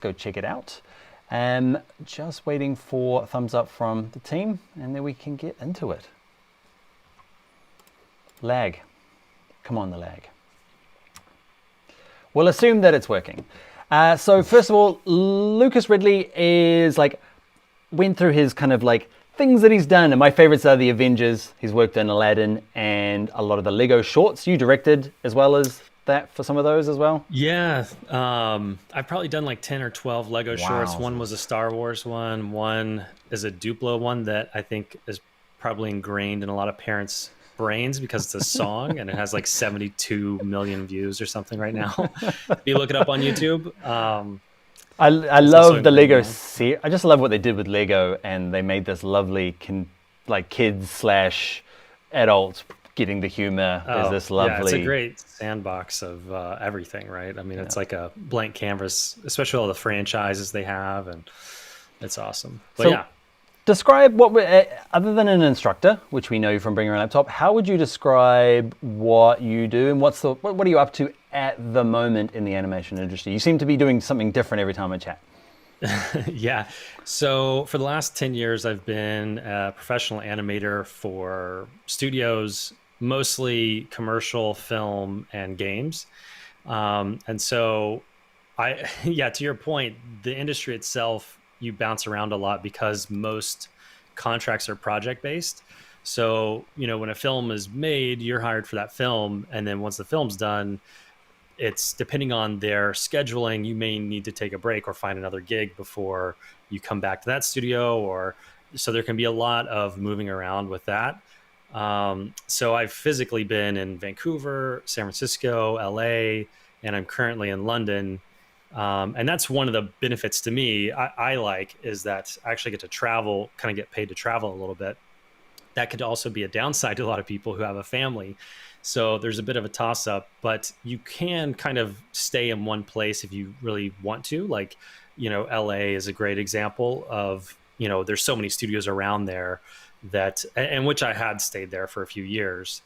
go check it out. Just waiting for a thumbs up from the team, and then we can get into it. Lag. Come on, the lag. We'll assume that it's working. So first of all, Lucas Ridley is went through his kind of things that he's done, and my favorites are the Avengers. He's worked on Aladdin and a lot of the Lego shorts. You directed as well as that for some of those as well? Yeah, I've probably done 10 or 12 Lego shorts. One was a Star Wars one is a Duplo one that I think is probably ingrained in a lot of parents' brains because it's a song and it has 72 million views or something right now. If you look it up on YouTube. I love the Lego I just love what they did with Lego, and they made this lovely kids / adults getting the humor. There's this lovely... Yeah, it's a great sandbox of everything, right? I mean, it's like a blank canvas, especially all the franchises they have, and it's awesome. But so, describe what, other than an instructor, which we know from bringing a laptop, how would you describe what you do, and what are you up to at the moment in the animation industry? You seem to be doing something different every time I chat. Yeah. So for the last 10 years, I've been a professional animator for studios, mostly commercial, film, and games. And so to your point, the industry itself, you bounce around a lot because most contracts are project-based. So, when a film is made, you're hired for that film. And then once the film's done, it's depending on their scheduling, you may need to take a break or find another gig before you come back to that studio, so there can be a lot of moving around with that. So I've physically been in Vancouver, San Francisco, LA, and I'm currently in London. And that's one of the benefits to me I like, is that I actually get to travel, kind of get paid to travel a little bit. That could also be a downside to a lot of people who have a family. So there's a bit of a toss up, but you can kind of stay in one place if you really want to. LA is a great example of, there's so many studios around there and which I had stayed there for a few years.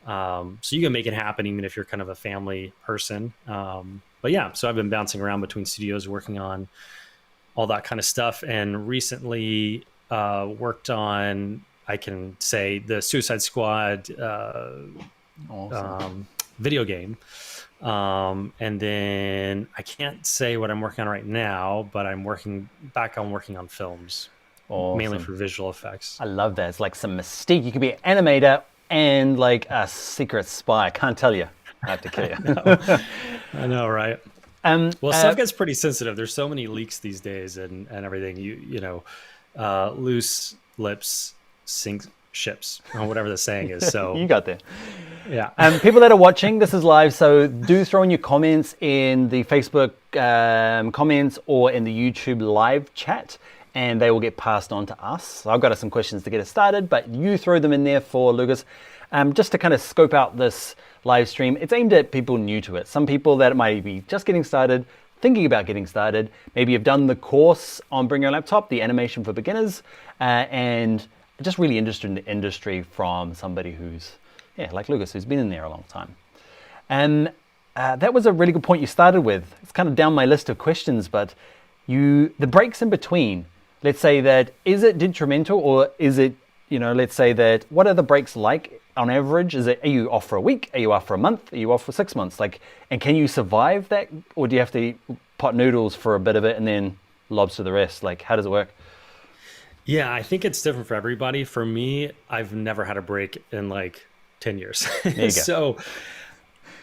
So you can make it happen even if you're kind of a family person. But yeah, so I've been bouncing around between studios working on all that kind of stuff, and recently worked on, I can say, the Suicide Squad Awesome. Video game. And then I can't say what I'm working on right now, but I'm working on films. Awesome. Mainly for visual effects. I love that. It's like some mystique. You could be an animator and a secret spy. I can't tell you. I have to kill you. I know, right? Stuff gets pretty sensitive. There's so many leaks these days and everything. Loose lips sink ships, or whatever the saying is. So you got there. Yeah. People that are watching, this is live, so do throw in your comments in the Facebook comments or in the YouTube live chat, and they will get passed on to us. So I've got some questions to get us started, but you throw them in there for Lucas. Just to kind of scope out this live stream, it's aimed at people new to it. Some people that might be just getting started, thinking about getting started. Maybe you've done the course on Bring Your Laptop, the animation for beginners, and just really interested in the industry from somebody who's, like Lucas, who's been in there a long time. And that was a really good point you started with. It's kind of down my list of questions, but the breaks in between, let's say that, is it detrimental, or is it, let's say that, what are the breaks like on average? Are you off for a week? Are you off for a month? Are you off for 6 months? And can you survive that? Or do you have to eat pot noodles for a bit of it and then lobster the rest? How does it work? Yeah, I think it's different for everybody. For me, I've never had a break in 10 years. So,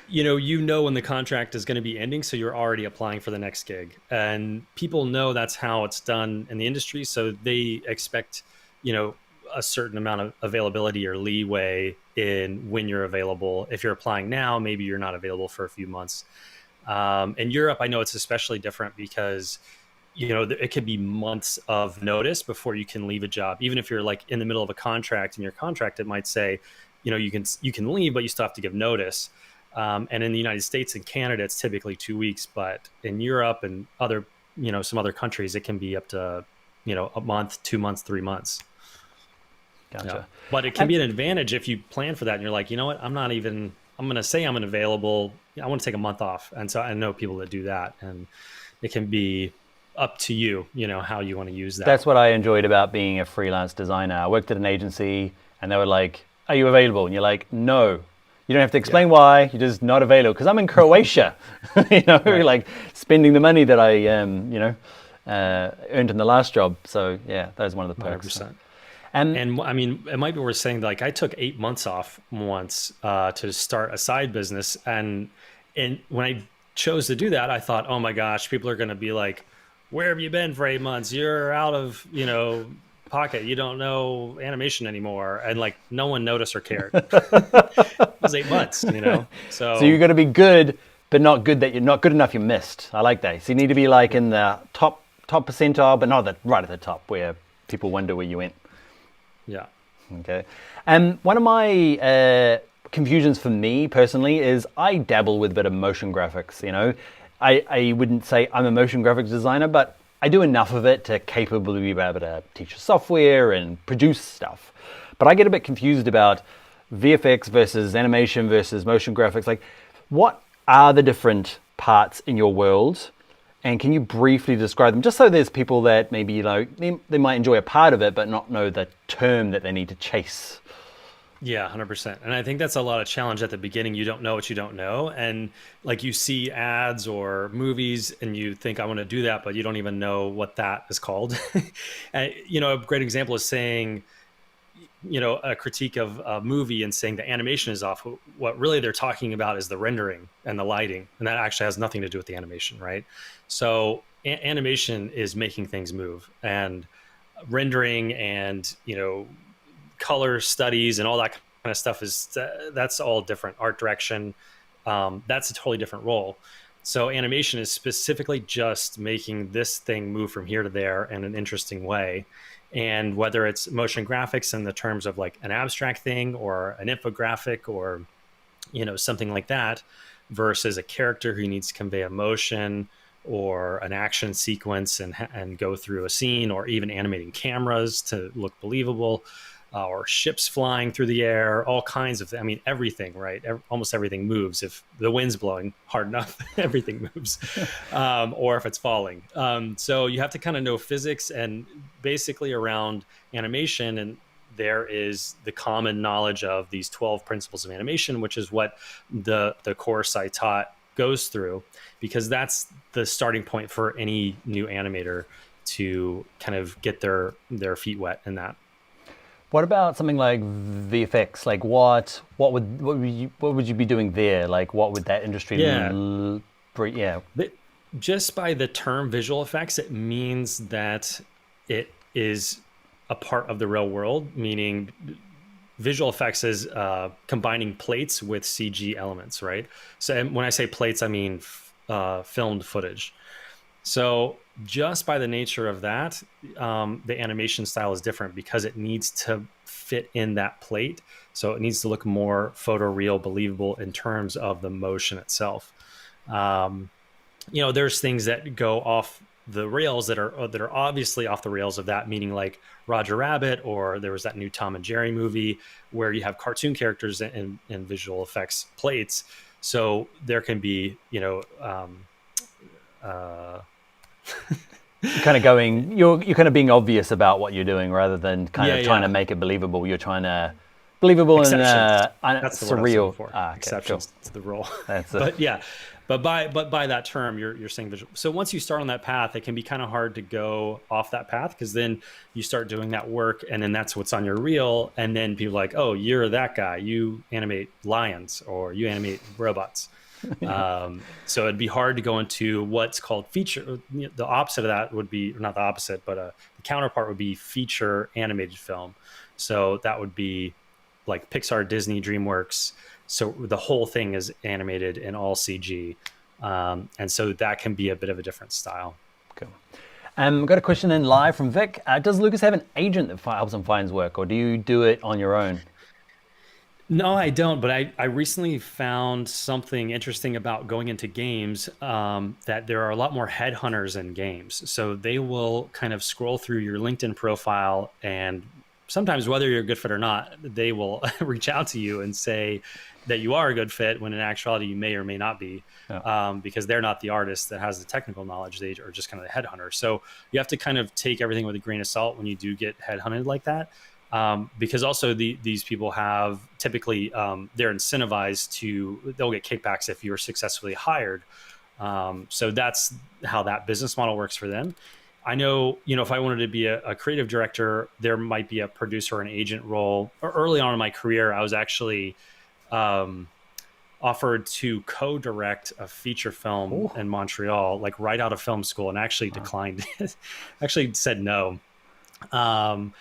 when the contract is going to be ending, so you're already applying for the next gig. And people know that's how it's done in the industry. So they expect, a certain amount of availability or leeway in when you're available. If you're applying now, maybe you're not available for a few months. In Europe, I know it's especially different because it could be months of notice before you can leave a job. Even if you're in the middle of a contract, and your contract, it might say, you can leave, but you still have to give notice. And in the United States and Canada, it's typically 2 weeks, but in Europe and some other countries, it can be up to, a month, 2 months, 3 months. Gotcha. Yeah. But it can be an advantage if you plan for that and you're like, you know what, I'm going to say I'm unavailable. I want to take a month off. And so I know people that do that, and it can be up to you, how you want to use that. That's what I enjoyed about being a freelance designer. I worked at an agency and they were like, are you available? And you're like, no. You don't have to explain why, you're just not available. Because I'm in Croatia, like spending the money that I, earned in the last job. So yeah, that was one of the perks. 100%. And I mean, it might be worth saying, like, I took 8 months off once to start a side business. And when I chose to do that, I thought, oh my gosh, people are going to be like, where have you been for 8 months? You're out of, pocket. You don't know animation anymore. And like, no one noticed or cared. It was 8 months, So you're going to be good, but not good that you're not good enough. You missed. I like that. So you need to be like in the top percentile, but not right at the top where people wonder where you went. Yeah. Okay. And one of my confusions for me personally is I dabble with a bit of motion graphics. I wouldn't say I'm a motion graphics designer, but I do enough of it to capably be able to teach software and produce stuff. But I get a bit confused about VFX versus animation versus motion graphics. Like, what are the different parts in your world? And can you briefly describe them? Just so there's people that maybe, they might enjoy a part of it, but not know the term that they need to chase. Yeah, 100%. And I think that's a lot of challenge at the beginning. You don't know what you don't know. And like, you see ads or movies and you think, I want to do that, but you don't even know what that is called. And, a great example is saying, a critique of a movie and saying the animation is off. What really they're talking about is the rendering and the lighting. And that actually has nothing to do with the animation, right? So animation is making things move, and rendering and, color studies and all that kind of stuff that's all different. Art direction, that's a totally different role. So animation is specifically just making this thing move from here to there in an interesting way. And whether it's motion graphics in the terms of like an abstract thing or an infographic or, something like that, versus a character who needs to convey emotion or an action sequence and go through a scene, or even animating cameras to look believable. Or ships flying through the air, all kinds of, everything, right? Almost everything moves. If the wind's blowing hard enough, everything moves, or if it's falling. So you have to kind of know physics and basically around animation. And there is the common knowledge of these 12 principles of animation, which is what the course I taught goes through, because that's the starting point for any new animator to kind of get their feet wet in that. What about something like VFX? Like, what would you be doing there? Like, what would that industry? Just by the term visual effects, it means that it is a part of the real world. Meaning, visual effects is combining plates with CG elements, right? So when I say plates, I mean filmed footage. So just by the nature of that, the animation style is different because it needs to fit in that plate. So it needs to look more photoreal, believable in terms of the motion itself. There's things that go off the rails that are obviously off the rails of that, meaning like Roger Rabbit, or there was that new Tom and Jerry movie where you have cartoon characters in visual effects plates. So there can be, kind of going, you're kind of being obvious about what you're doing rather than kind of trying to make it believable. You're trying to believable and that's the surreal. For. Okay, exceptions to the rule. That's but by that term, you're saying visual. So once you start on that path, it can be kind of hard to go off that path, because then you start doing that work, and then that's what's on your reel, and then people are like, oh, you're that guy. You animate lions or you animate robots. So it'd be hard to go into what's called feature. The opposite of that would be, not the opposite, but the counterpart would be feature animated film. So that would be like Pixar, Disney, DreamWorks. So the whole thing is animated in all CG. And so that can be a bit of a different style. Cool. I've got a question in live from Vic. Does Lucas have an agent that helps him find work, or do you do it on your own? No, I don't. But I recently found something interesting about going into games, that there are a lot more headhunters in games. So they will kind of scroll through your LinkedIn profile, and sometimes whether you're a good fit or not, they will reach out to you and say, that you are a good fit, when in actuality you may or may not be, Yeah. because they're not the artist that has the technical knowledge. They are just kind of the headhunter. So you have to kind of take everything with a grain of salt when you do get headhunted like that. Because also these people have typically, they're incentivized they'll get kickbacks if you're successfully hired. So that's how that business model works for them. I know, if I wanted to be a creative director, there might be a producer or an agent role. Or early on in my career, I was actually offered to co-direct a feature film in Montreal, like right out of film school, and actually declined it. Actually said no. And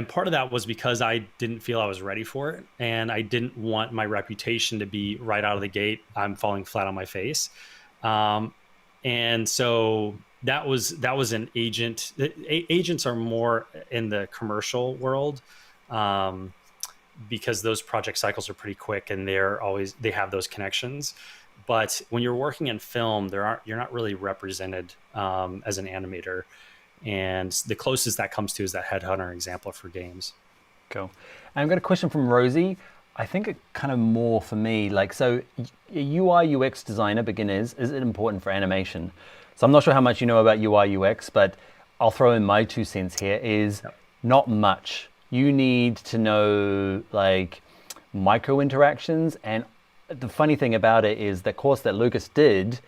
part of that was because I didn't feel I was ready for it. And I didn't want my reputation to be right out of the gate, I'm falling flat on my face. And so that was an agent. Agents are more in the commercial world, because those project cycles are pretty quick and they have those connections. But when you're working in film, you're not really represented as an animator. And the closest that comes to is that headhunter example for games. Cool. And I've got a question from Rosie. I think it kind of more for me, like, so UI UX designer, beginners, is it important for animation? So I'm not sure how much you know about UI UX, but I'll throw in my 2 cents here is not much. You need to know like micro interactions. And the funny thing about it is the course that Lucas did,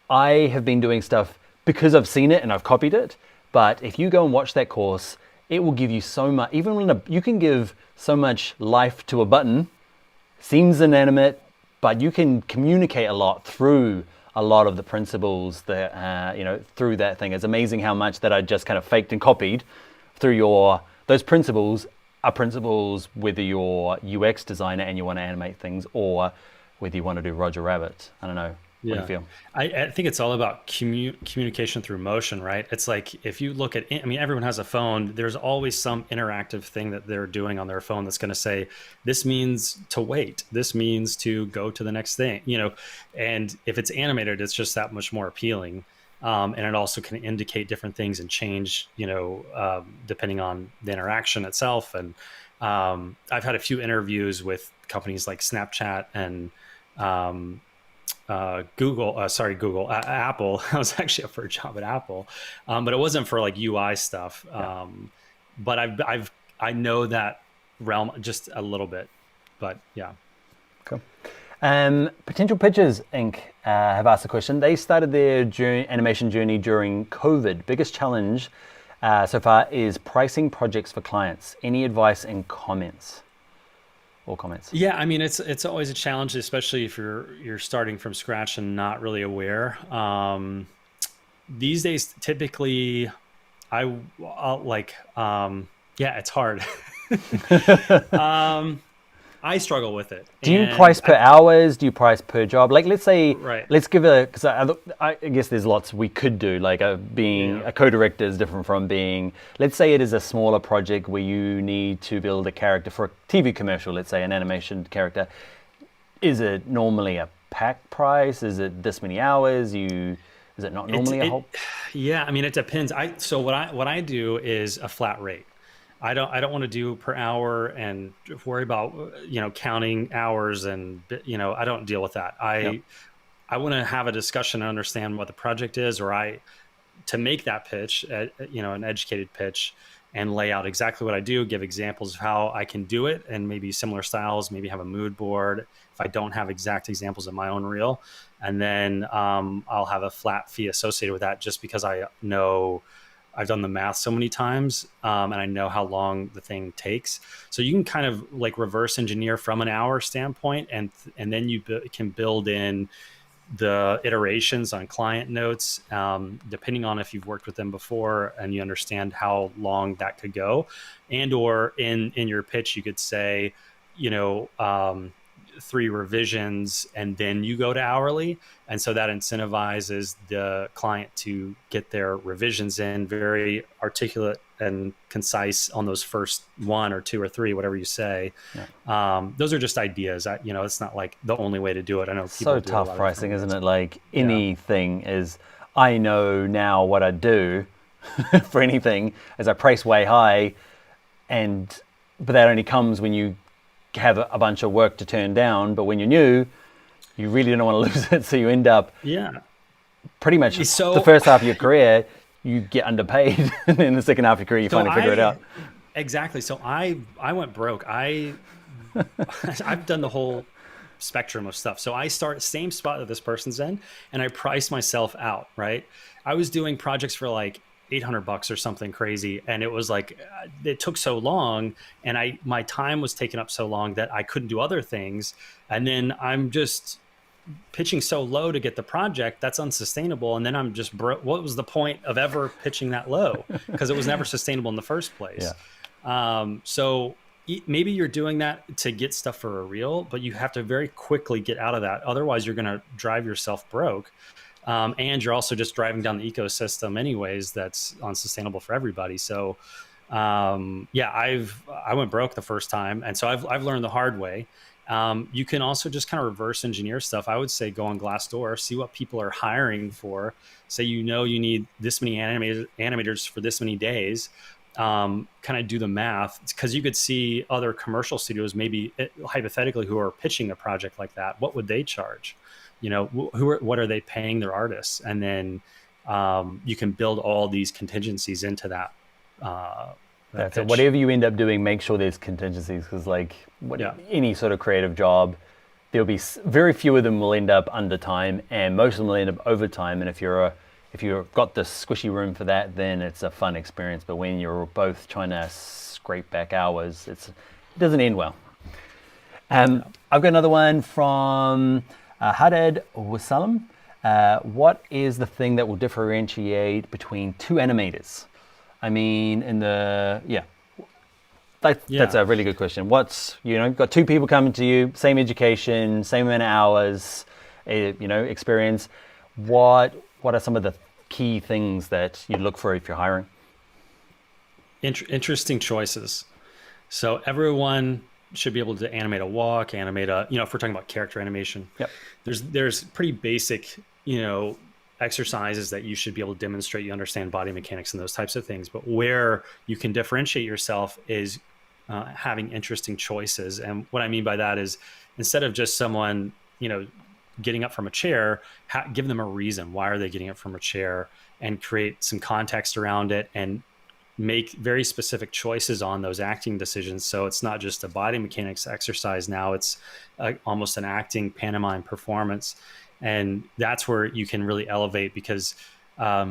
I have been doing stuff because I've seen it and I've copied it. But if you go and watch that course, it will give you so much, even when you can give so much life to a button, seems inanimate, but you can communicate a lot through a lot of the principles that, through that thing. It's amazing how much that I just kind of faked and copied through those principles are principles whether you're UX designer and you want to animate things or whether you want to do Roger Rabbit. I don't know. What do you feel? I think it's all about communication through motion, right? It's like if you look at, everyone has a phone. There's always some interactive thing that they're doing on their phone that's going to say, this means to wait. This means to go to the next thing, and if it's animated, it's just that much more appealing. And it also can indicate different things and change, depending on the interaction itself. And I've had a few interviews with companies like Snapchat and Apple. I was actually up for a job at Apple, but it wasn't for like UI stuff. But I know that realm just a little bit, but yeah. Cool. Potential Pictures Inc. Have asked a question. They started their animation journey during COVID. Biggest challenge so far is pricing projects for clients. Any advice and comments? Or comments? Yeah, it's always a challenge, especially if you're starting from scratch and not really aware. These days, typically, it's hard. I struggle with it. Do you price per hours? Do you price per job? Like, let's say, right. Let's give because I guess there's lots we could do. Like, being a co-director is different from being, let's say it is a smaller project where you need to build a character for a TV commercial, let's say an animation character. Is it normally a pack price? Is it this many hours? Is it not normally a whole? Yeah, it depends. So what I do is a flat rate. I don't want to do per hour and worry about, counting hours and, I don't deal with that. I want to have a discussion and understand what the project is, to make that pitch, an educated pitch, and lay out exactly what I do, give examples of how I can do it, and maybe similar styles, maybe have a mood board if I don't have exact examples in my own reel. And then I'll have a flat fee associated with that, just because I know I've done the math so many times, and I know how long the thing takes. So you can kind of like reverse engineer from an hour standpoint, and then you can build in the iterations on client notes, depending on if you've worked with them before and you understand how long that could go. And or in your pitch, you could say, 3 revisions, and then you go to hourly. And so that incentivizes the client to get their revisions in very articulate and concise on those first 1 or 2 or 3, whatever you say. Those are just ideas. It's not like the only way to do it. I know people so tough pricing, isn't it? Like anything is, I know now what I do for anything as I price way high, but that only comes when you have a bunch of work to turn down, but when you're new, you really don't want to lose it. So you end up pretty much the first half of your career, you get underpaid. And then the second half of your career, you finally figure it out. Exactly. So I went broke. I've done the whole spectrum of stuff. So I start same spot that this person's in, and I priced myself out, right? I was doing projects for like $800 or something crazy. And it was like, it took so long, and my time was taken up so long that I couldn't do other things. And then I'm just pitching so low to get the project, that's unsustainable. And then I'm just broke. What was the point of ever pitching that low? Because it was never sustainable in the first place. So maybe you're doing that to get stuff for a reel, but you have to very quickly get out of that. Otherwise, you're going to drive yourself broke. And you're also just driving down the ecosystem anyways. That's unsustainable for everybody. So, I went broke the first time. And so I've learned the hard way. You can also just kind of reverse engineer stuff. I would say go on Glassdoor, see what people are hiring for. Say, you need this many animators for this many days. Kind of do the math, because you could see other commercial studios, maybe hypothetically, who are pitching a project like that. What would they charge? What are they paying their artists? And then you can build all these contingencies into that. That's it. Whatever you end up doing, make sure there's contingencies, because any sort of creative job, there'll be very few of them will end up under time, and most of them will end up overtime. And if you've got the squishy room for that, then it's a fun experience. But when you're both trying to scrape back hours, it doesn't end well. I've got another one from Hadad Wasalam. What is the thing that will differentiate between two animators? I mean, that's a really good question. You've got two people coming to you, same education, same amount of hours, experience. What are some of the key things that you look for if you're hiring? Interesting choices. So everyone should be able to animate a walk, if we're talking about character animation. Yep. There's pretty basic, exercises that you should be able to demonstrate you understand body mechanics and those types of things. But where you can differentiate yourself is having interesting choices. And what I mean by that is, instead of just someone, getting up from a chair, give them a reason. Why are they getting up from a chair? And create some context around it, and make very specific choices on those acting decisions. So it's not just a body mechanics exercise. Now it's almost an acting pantomime performance. And that's where you can really elevate, because a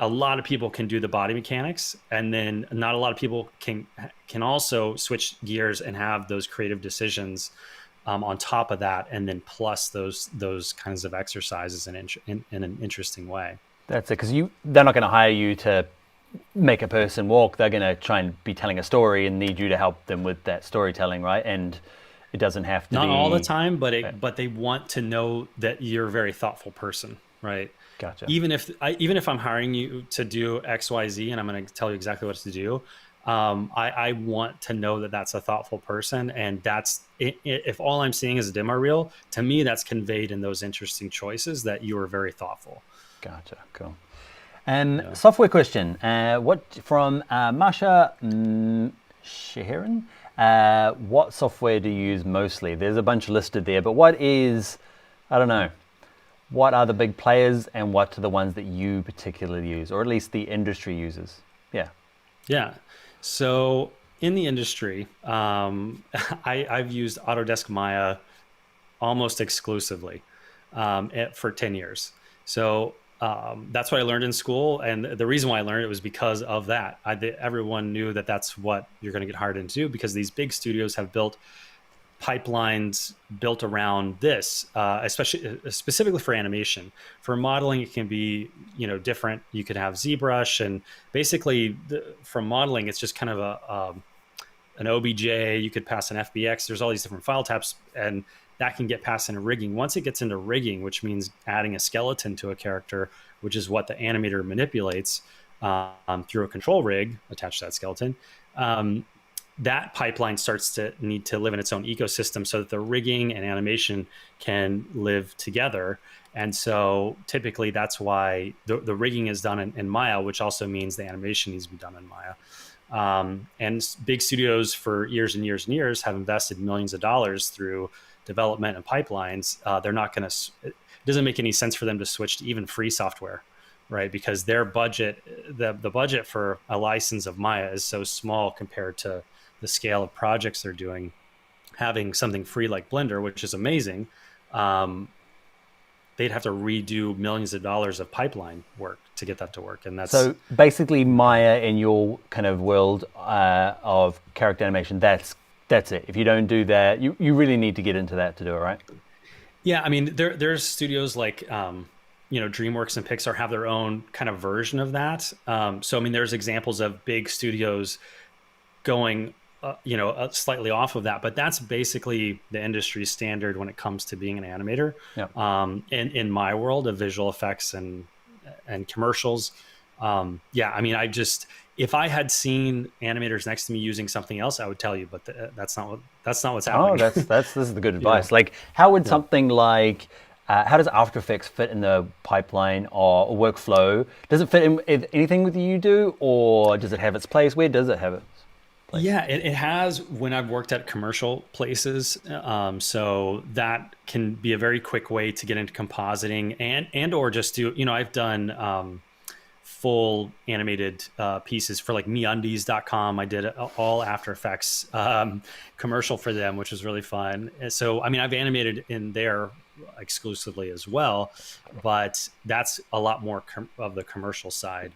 lot of people can do the body mechanics, and then not a lot of people can also switch gears and have those creative decisions on top of that, and then plus those kinds of exercises in an interesting way. That's it, because they're not going to hire you to make a person walk. They're going to try and be telling a story and need you to help them with that storytelling, right? And it doesn't have to not be all the time, but they want to know that you're a very thoughtful person, right? Gotcha. Even if I'm hiring you to do X, Y, Z, and I'm going to tell you exactly what to do, I want to know that that's a thoughtful person, and that's if all I'm seeing is a demo reel, to me that's conveyed in those interesting choices that you are very thoughtful. Gotcha. Cool. Software question. From Masha Shahiran? What software do you use mostly? There's a bunch listed there, but what are the big players, and what are the ones that you particularly use, or at least the industry uses? Yeah. So in the industry, I've used Autodesk Maya almost exclusively for 10 years. So that's what I learned in school. And the reason why I learned it was because of that. Everyone knew that that's what you're going to get hired into, because these big studios have built pipelines built around this, specifically for animation. For modeling, it can be different. You could have ZBrush, and basically from modeling, it's just kind of an OBJ. You could pass an FBX. There's all these different file types, and that can get passed into rigging. Once it gets into rigging, which means adding a skeleton to a character, which is what the animator manipulates through a control rig attached to that skeleton, that pipeline starts to need to live in its own ecosystem so that the rigging and animation can live together. And so typically that's why the rigging is done in Maya, which also means the animation needs to be done in Maya. Big studios for years and years and years have invested millions of dollars through development and pipelines. They're not going to, it doesn't make any sense for them to switch to even free software, right? Because their budget, the budget for a license of Maya is so small compared to the scale of projects they're doing. Having something free like Blender, which is amazing, they'd have to redo millions of dollars of pipeline work to get that to work. And that's so basically Maya in your kind of world of character animation. That's it. If you don't do that, you really need to get into that to do it, right? Yeah, I mean, there's studios like DreamWorks and Pixar have their own kind of version of that. So I mean, there's examples of big studios going slightly off of that, but that's basically the industry standard when it comes to being an animator. Yeah. In my world of visual effects and commercials. I mean, if I had seen animators next to me using something else, I would tell you, but that's not what's happening. Oh, this is the good advice. Like, how would something like how does After Effects fit in the pipeline or workflow? Does it fit in with anything that you do, or does it have its place? Where does it have its place? Yeah, it has when I've worked at commercial places. So that can be a very quick way to get into compositing and or just do, I've done full animated pieces for like MeUndies.com. I did all After Effects commercial for them, which was really fun. So, I mean, I've animated in there exclusively as well, but that's a lot more of the commercial side.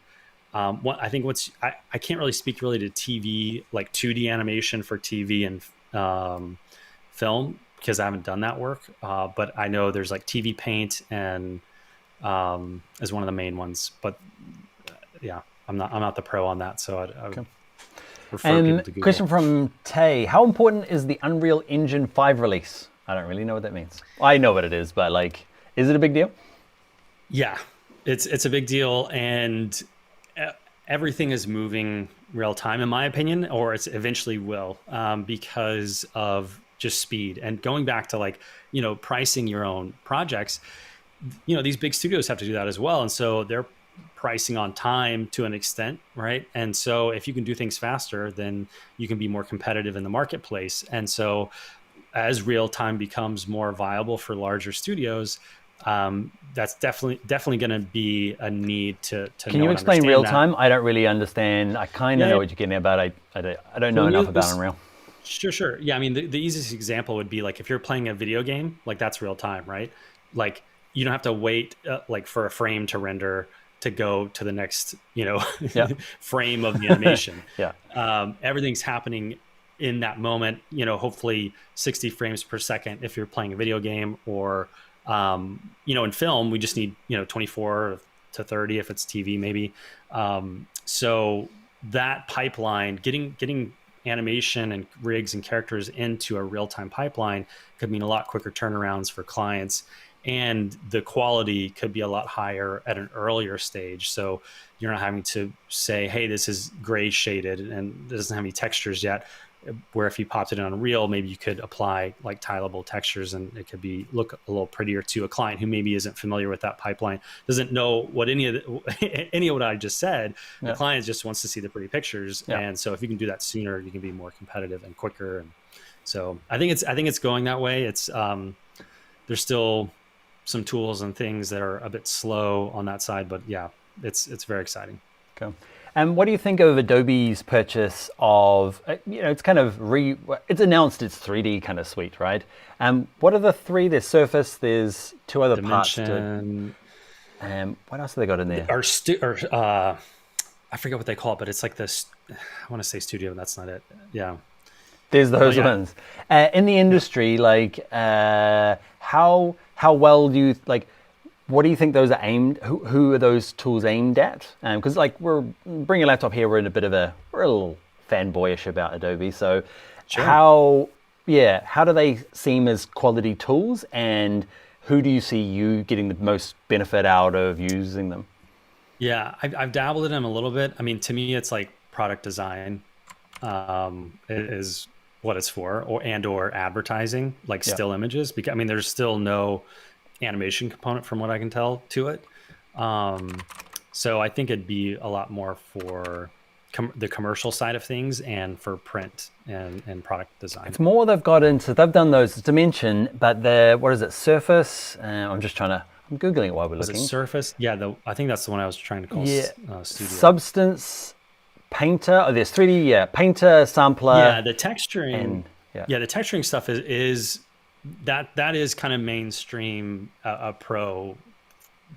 I think I can't really speak really to TV, like 2D animation for TV and film, because I haven't done that work. But I know there's like TV Paint and is one of the main ones. But yeah, I'm not the pro on that, so I would refer people to Google. Question from Tay: how important is the Unreal Engine 5 release? I don't really know what that means. I know what it is, but like, is it a big deal? Yeah, it's a big deal, and everything is moving real time, in my opinion, or it's eventually will, because of just speed. And going back to like, pricing your own projects, these big studios have to do that as well. And so they're pricing on time to an extent, right? And so if you can do things faster, then you can be more competitive in the marketplace. And so as real time becomes more viable for larger studios, that's definitely going to be a need to Can you explain real time? I don't really understand. I kind of know what you're getting about. I don't know enough about Unreal. Sure. Yeah, I mean, the easiest example would be like if you're playing a video game, like that's real time, right? Like you don't have to wait like for a frame to render to go to the next, frame of the animation. Everything's happening in that moment, hopefully 60 frames per second if you're playing a video game, or in film, we just need, 24 to 30 if it's TV maybe. So that pipeline, getting animation and rigs and characters into a real-time pipeline could mean a lot quicker turnarounds for clients, and the quality could be a lot higher at an earlier stage. So you're not having to say, hey, this is gray shaded and it doesn't have any textures yet. Where if you popped it in Unreal, maybe you could apply like tileable textures and it could look a little prettier to a client who maybe isn't familiar with that pipeline, doesn't know what any of what I just said. The client just wants to see the pretty pictures. And so if you can do that sooner, you can be more competitive and quicker. And so I think it's going that way. It's there's still some tools and things that are a bit slow on that side, but yeah, it's very exciting. Okay. And what do you think of Adobe's purchase of, it's kind of it's announced its 3D kind of suite, right? What are the three? There's Surface, there's two other parts to it. What else have they got in there? I forget what they call it, but it's like this, I want to say Studio, but that's not it. Yeah. There's those ones. In the industry, like how well do you, like, what do you think those are aimed? Who are those tools aimed at? Because like we're bringing a laptop here, we're a little fanboyish about Adobe. So how do they seem as quality tools, and who do you see you getting the most benefit out of using them? Yeah, I've dabbled in them a little bit. I mean, to me, it's like product design is what it's for, or advertising, like still images. Because I mean, there's still no animation component from what I can tell to it. So I think it'd be a lot more for the commercial side of things and for print and product design. It's more they've done those Dimension, but what is it, Surface? I'm Googling it while we're looking. Is it Surface? Yeah, I think that's the one I was trying to call Studio. Substance, Painter. Oh, there's 3D, Painter, Sampler. Yeah, the texturing. The texturing stuff is that is kind of mainstream, a pro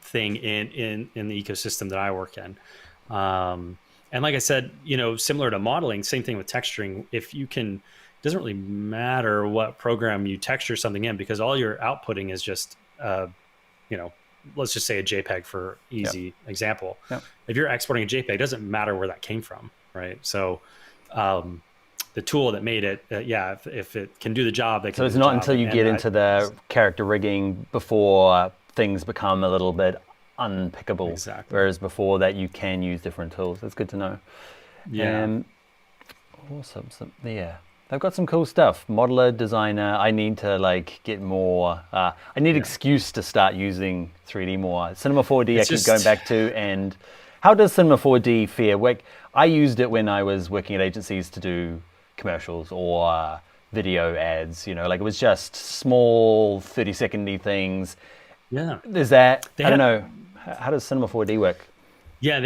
thing in the ecosystem that I work in. And like I said, similar to modeling, same thing with texturing. If you can, it doesn't really matter what program you texture something in, because all you're outputting is just, let's just say a JPEG for easy example. Yep. If you're exporting a JPEG, it doesn't matter where that came from, right? So the tool that made it, if it can do the job, it can. So it's not until you get into the character rigging before things become a little bit unpickable. Exactly. Whereas before that, you can use different tools. That's good to know. Yeah. Awesome. They've got some cool stuff. Modeler, designer. I need to get more. I need excuse to start using 3D more. Cinema 4D I keep going back to. And how does Cinema 4D fare? I used it when I was working at agencies to do commercials or video ads. It was just small 30-second-y things. Yeah. Is that, I don't know. How does Cinema 4D work? Yeah,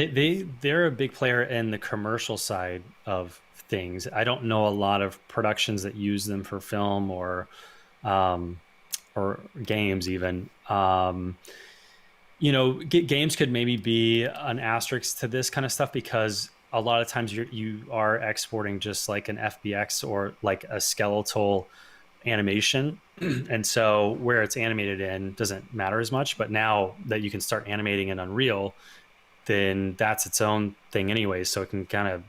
they're a big player in the commercial side of things. I don't know a lot of productions that use them for film or games even. Games could maybe be an asterisk to this kind of stuff, because a lot of times you are exporting just like an FBX or like a skeletal animation. And so where it's animated in doesn't matter as much, but now that you can start animating in Unreal, then that's its own thing anyway. So it can kind of,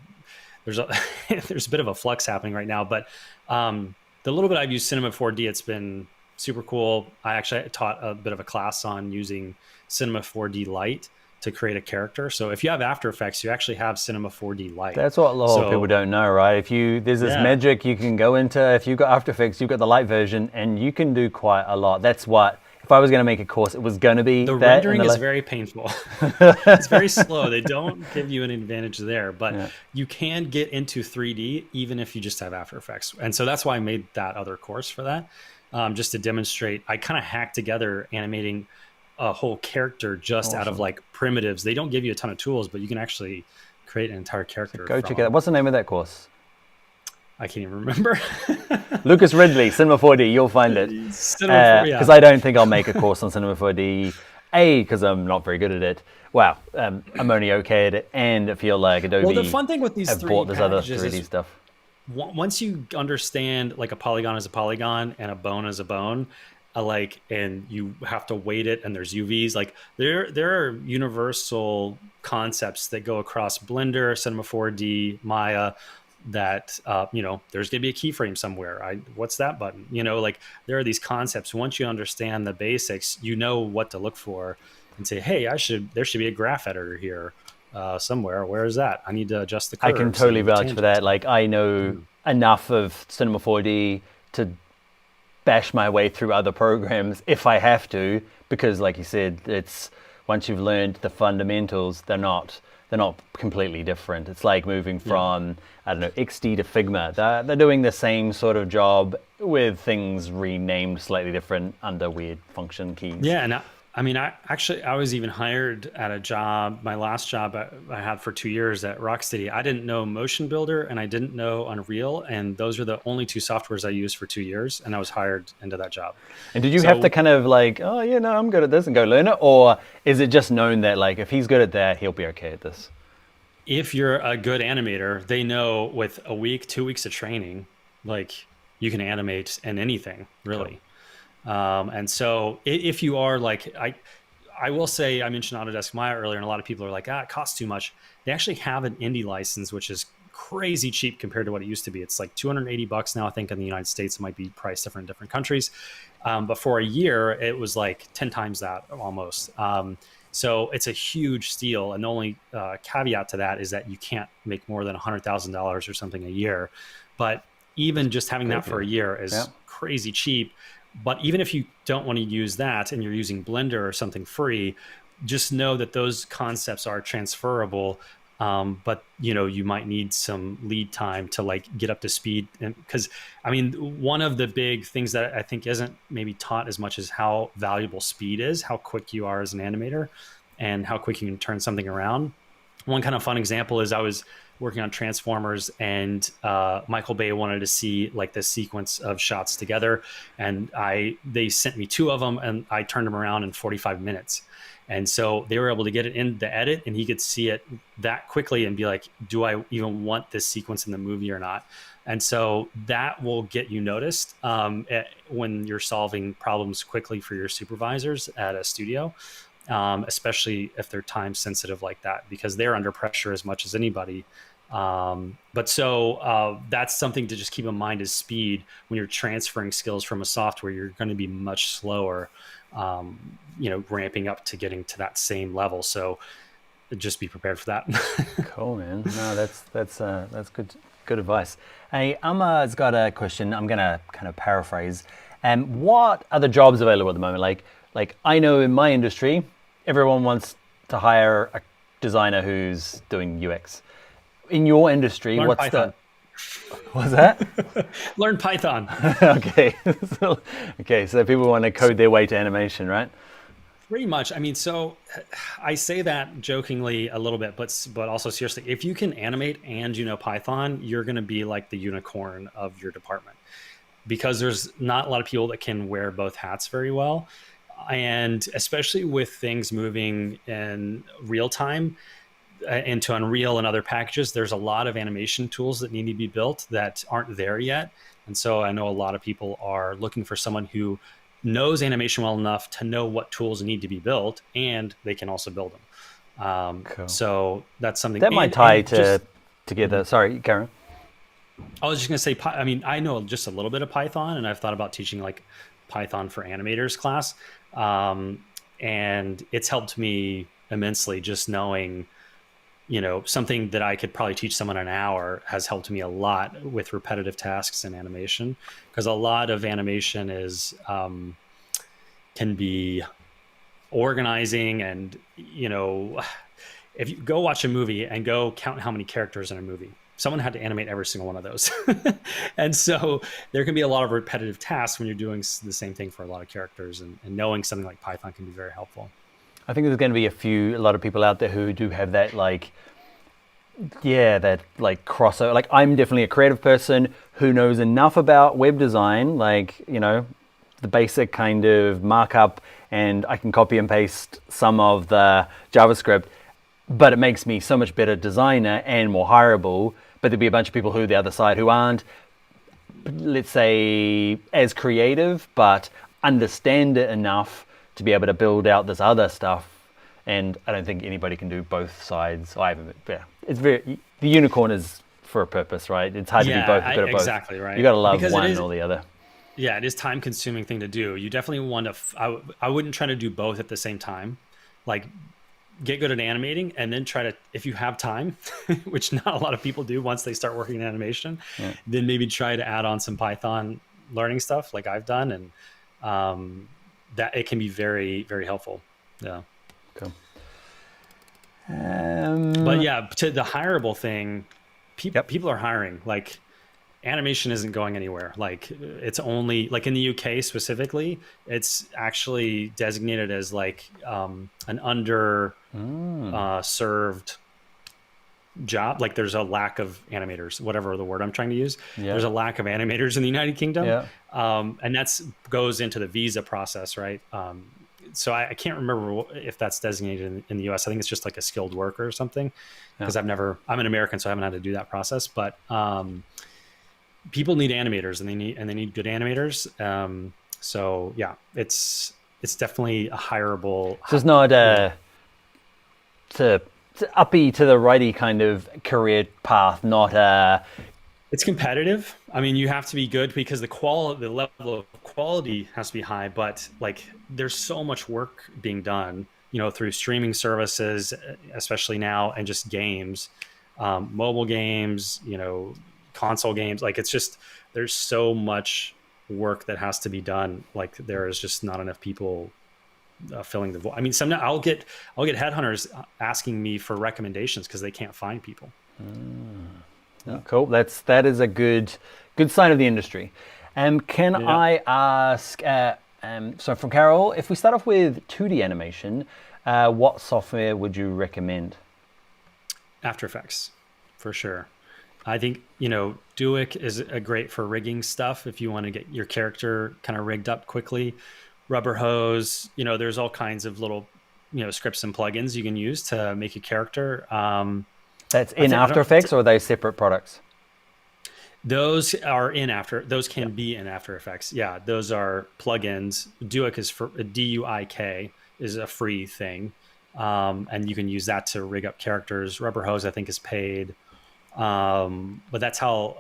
there's a bit of a flux happening right now, but the little bit I've used Cinema 4D, it's been super cool. I actually taught a bit of a class on using Cinema 4D Lite to create a character. So if you have After Effects, you actually have Cinema 4D Lite. That's what a lot of people don't know, right? There's this magic you can go into. If you've got After Effects, you've got the Lite version, and you can do quite a lot. That's what, if I was going to make a course, it was going to be the rendering is very painful. It's very slow. They don't give you an advantage there, but you can get into 3D even if you just have After Effects. And so that's why I made that other course for that, just to demonstrate. I kind of hacked together animating a whole character just out of primitives. They don't give you a ton of tools, but you can actually create an entire character. So go check it out. What's the name of that course? I can't even remember. Lucas Ridley, Cinema 4D. You'll find it. Because I don't think I'll make a course on Cinema 4D. Because I'm not very good at it. Wow, I'm only okay at it, and I feel like Adobe. Well, the fun thing with these have bought this other 3D stuff. Once you understand like a polygon is a polygon and a bone is a bone, and you have to weight it, and there's UVs. There are universal concepts that go across Blender, Cinema 4D, Maya. That there's gonna be a keyframe somewhere. What's that button? There are these concepts. Once you understand the basics, you know what to look for, and say, hey, there should be a graph editor here somewhere. Where is that? I need to adjust the curves. I can totally vouch for that. I know enough of Cinema 4D to bash my way through other programs if I have to, because like you said, it's once you've learned the fundamentals, they're not completely different. It's like moving from XD to Figma. They're doing the same sort of job with things renamed slightly different under weird function keys. Yeah, and I was even hired at a job, my last job I had for 2 years at Rocksteady. I didn't know Motion Builder and I didn't know Unreal, and those are the only two softwares I used for 2 years, and I was hired into that job. And did you have to kind of I'm good at this and go learn it? Or is it just known that if he's good at that, he'll be okay at this? If you're a good animator, they know with a week, 2 weeks of training, you can animate in anything, really. Cool. And so if you are I will say, I mentioned Autodesk Maya earlier, and a lot of people are like, it costs too much. They actually have an indie license, which is crazy cheap compared to what it used to be. It's like $280 now, I think, in the United States. It might be priced different in different countries. But for a year, it was like 10 times that almost. So it's a huge steal. And the only caveat to that is that you can't make more than $100,000 or something a year. But even just having that for a year is crazy cheap. But even if you don't want to use that and you're using Blender or something free, just know that those concepts are transferable But you might need some lead time to like get up to speed. And because I mean, one of the big things that I think isn't maybe taught as much is how valuable speed is, how quick you are as an animator, and how quick you can turn something around. One kind of fun example is I was working on Transformers, and Michael Bay wanted to see like this sequence of shots together, and they sent me 2 of them, and I turned them around in 45 minutes. And so they were able to get it in the edit, and he could see it that quickly and be like, do I even want this sequence in the movie or not? And so that will get you noticed when you're solving problems quickly for your supervisors at a studio, especially if they're time sensitive like that, because they're under pressure as much as anybody. But that's something to just keep in mind, is speed. When you're transferring skills from a software, you're going to be much slower, ramping up to getting to that same level. So just be prepared for that. Cool, man. No, that's good advice. Hey, Emma's got a question. I'm gonna kind of paraphrase. What are the jobs available at the moment? Like I know in my industry, everyone wants to hire a designer who's doing UX. In your industry, Learn what's Python. What's that? Learn Python. Okay. So people want to code their way to animation, right? Pretty much. I mean, so I say that jokingly a little bit, but also seriously. If you can animate and Python, you're going to be like the unicorn of your department, because there's not a lot of people that can wear both hats very well. And especially with things moving in real time into Unreal and other packages, there's a lot of animation tools that need to be built that aren't there yet. And so I know a lot of people are looking for someone who knows animation well enough to know what tools need to be built, and they can also build them. Cool. So that's something that might tie together. Sorry, Karen. I was just going to say, I mean, I know just a little bit of Python, and I've thought about teaching like Python for animators class. And it's helped me immensely, just knowing, something that I could probably teach someone in an hour has helped me a lot with repetitive tasks in animation, because a lot of animation is can be organizing. And if you go watch a movie and go count how many characters in a movie, someone had to animate every single one of those. And so there can be a lot of repetitive tasks when you're doing the same thing for a lot of characters, and knowing something like Python can be very helpful. I think there's going to be a lot of people out there who do have that crossover. Like, I'm definitely a creative person who knows enough about web design, the basic kind of markup, and I can copy and paste some of the JavaScript, but it makes me so much better designer and more hireable. But there'll be a bunch of people the other side who aren't, let's say, as creative, but understand it enough to be able to build out this other stuff. And I don't think anybody can do both sides either. Yeah, the unicorn is for a purpose, right? It's hard to be both, good at both. Exactly right. You got to love one or the other. Yeah, it is time consuming thing to do. You definitely want to, I wouldn't try to do both at the same time. Like, get good at animating, and then try to, if you have time, which not a lot of people do once they start working in animation, then maybe try to add on some Python learning stuff like I've done. And that it can be very, very helpful. Yeah. Cool. But yeah, to the hireable thing, people are hiring. Like, animation isn't going anywhere. Like, it's only, like in the UK specifically, it's actually designated as like an under served job. Like, there's a lack of animators, whatever the word I'm trying to use. There's a lack of animators in the United Kingdom. And that's goes into the visa process, right? So I can't remember if that's designated in the US. I think it's just like a skilled worker or something, because I'm an American, so I haven't had to do that process. But people need animators, and they need good animators. So yeah, it's definitely a hireable. So it's not to uppy to the righty kind of career path, not It's competitive. I mean, you have to be good, because the level of quality has to be high. But like, there's so much work being done, through streaming services, especially now, and just games, mobile games, console games. Like, it's just, there's so much work that has to be done. Like, there is just not enough people filling the void. I mean, sometimes I'll get headhunters asking me for recommendations because they can't find people. Yeah. Cool. That is a good sign of the industry. Can I ask? So from Carol, if we start off with 2D animation, what software would you recommend? After Effects, for sure. I think, Duik is a great for rigging stuff if you want to get your character kind of rigged up quickly. Rubber Hose, there's all kinds of little, scripts and plugins you can use to make a character. That's in After Effects, or are they separate products? Those are those can be in After Effects. Yeah, those are plugins. Duik is for DUIK is a free thing. And you can use that to rig up characters. Rubber Hose, I think, is paid. But that's how,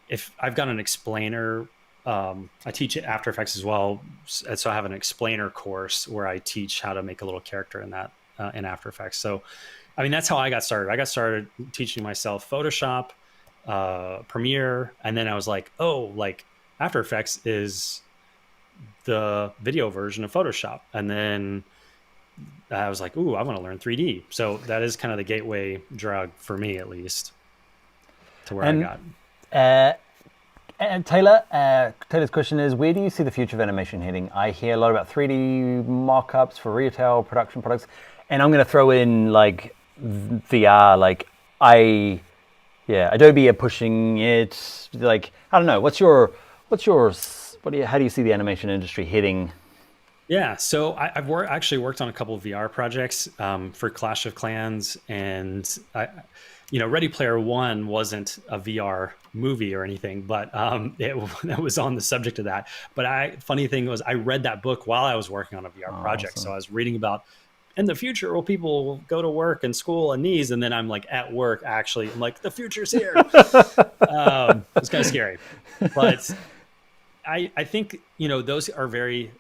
if I've got an explainer, I teach After Effects as well. And so I have an explainer course where I teach how to make a little character in that, in After Effects. So, I mean, that's how I got started. I got started teaching myself Photoshop, Premiere. And then I was like, After Effects is the video version of Photoshop. And then I was like, ooh, I want to learn 3D. So that is kind of the gateway drug for me, at least, to where I got. And Taylor's question is, where do you see the future of animation heading? I hear a lot about 3D mock-ups for retail production products. And I'm going to throw in VR, Adobe are pushing it. I don't know. How do you see the animation industry heading? Yeah, so I've actually worked on a couple of VR projects for Clash of Clans, and Ready Player One wasn't a VR movie or anything, but it was on the subject of that. But funny thing was, I read that book while I was working on a VR project, so I was reading about in the future, people will go to work and school and these, and then I'm at work. Actually, I'm the future's here. It's kind of scary, but I think those are very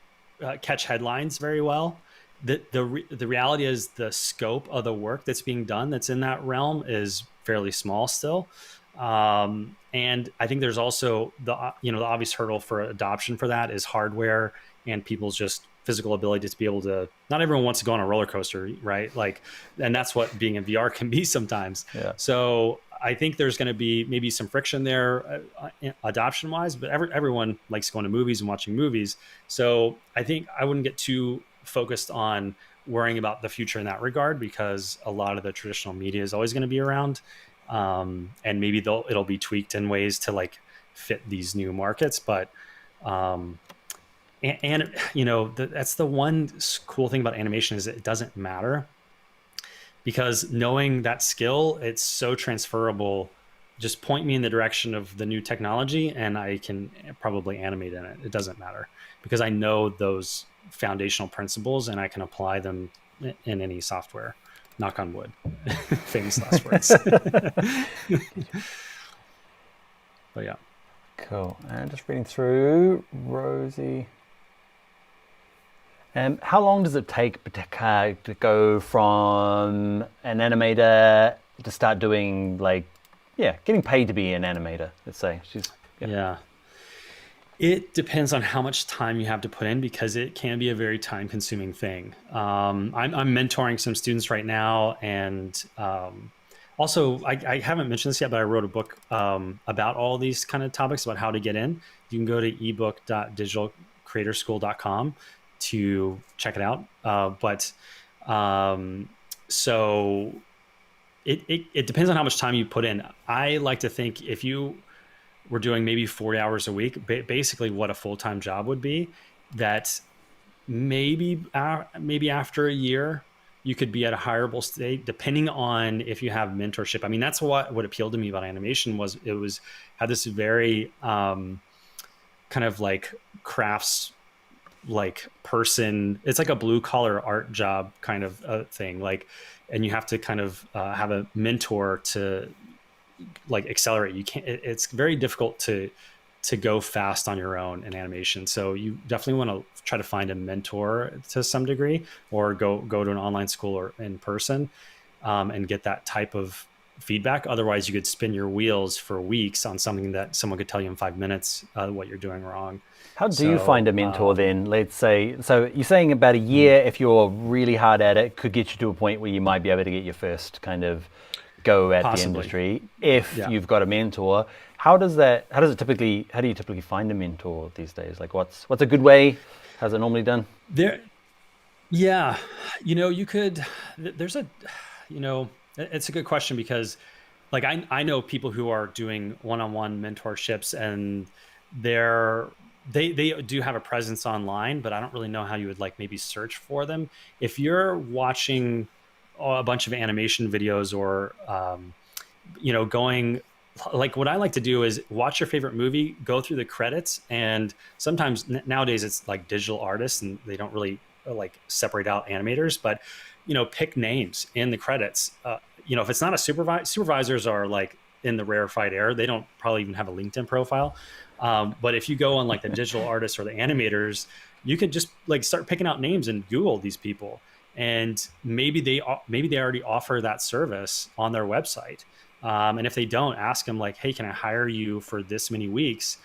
catch headlines very well. The reality is the scope of the work that's being done that's in that realm is fairly small still, and I think there's also the obvious hurdle for adoption for that is hardware and people's just physical ability to be able to. Not everyone wants to go on a roller coaster, right? And that's what being in VR can be sometimes. Yeah. So I think there's going to be maybe some friction there adoption wise, but everyone likes going to movies and watching movies. So I think I wouldn't get too focused on worrying about the future in that regard, because a lot of the traditional media is always going to be around. And maybe it'll be tweaked in ways to fit these new markets. But, that's the one cool thing about animation is it doesn't matter. Because knowing that skill, it's so transferable. Just point me in the direction of the new technology and I can probably animate in it. It doesn't matter because I know those foundational principles and I can apply them in any software. Knock on wood. Famous last words. But yeah. Cool. And just reading through Rosie. How long does it take to go from an animator to start doing getting paid to be an animator? Let's say Yeah. It depends on how much time you have to put in because it can be a very time-consuming thing. I'm mentoring some students right now, and also I haven't mentioned this yet, but I wrote a book about all these kind of topics about how to get in. You can go to ebook.digitalcreatorschool.com to check it out. So it depends on how much time you put in. I like to think if you were doing maybe 40 hours a week, basically what a full-time job would be, that maybe after a year you could be at a hireable state, depending on if you have mentorship. I mean, that's what appealed to me about animation was it had this very kind of crafts person. It's like a blue collar art job kind of thing. And you have to kind of have a mentor to accelerate. You can't. It's very difficult to go fast on your own in animation. So you definitely want to try to find a mentor to some degree, or go to an online school or in person, and get that type of feedback. Otherwise, you could spin your wheels for weeks on something that someone could tell you in 5 minutes what you're doing wrong. How do you find So a mentor then? Let's say, so you're saying about a year, if you're really hard at it, could get you to a point where you might be able to get your first kind of go at the possibly, industry if yeah. you've got a mentor. How do you typically find a mentor these days? Like what's a good way? How's it normally done? There, yeah, you could. There's a, it's a good question because, like, I know people who are doing one-on-one mentorships, and they're they do have a presence online, but I don't really know how you would like maybe search for them. If you're watching a bunch of animation videos or going, like, what I like to do is watch your favorite movie, go through the credits, and sometimes nowadays it's like digital artists and they don't really like separate out animators, but pick names in the credits. If it's not a supervisors are like in the rarefied air, they don't probably even have a LinkedIn profile. But if you go on like the digital artists or the animators, you could just like start picking out names and Google these people, and maybe they already offer that service on their website. And if they don't, ask them like, "Hey, can I hire you for this many weeks?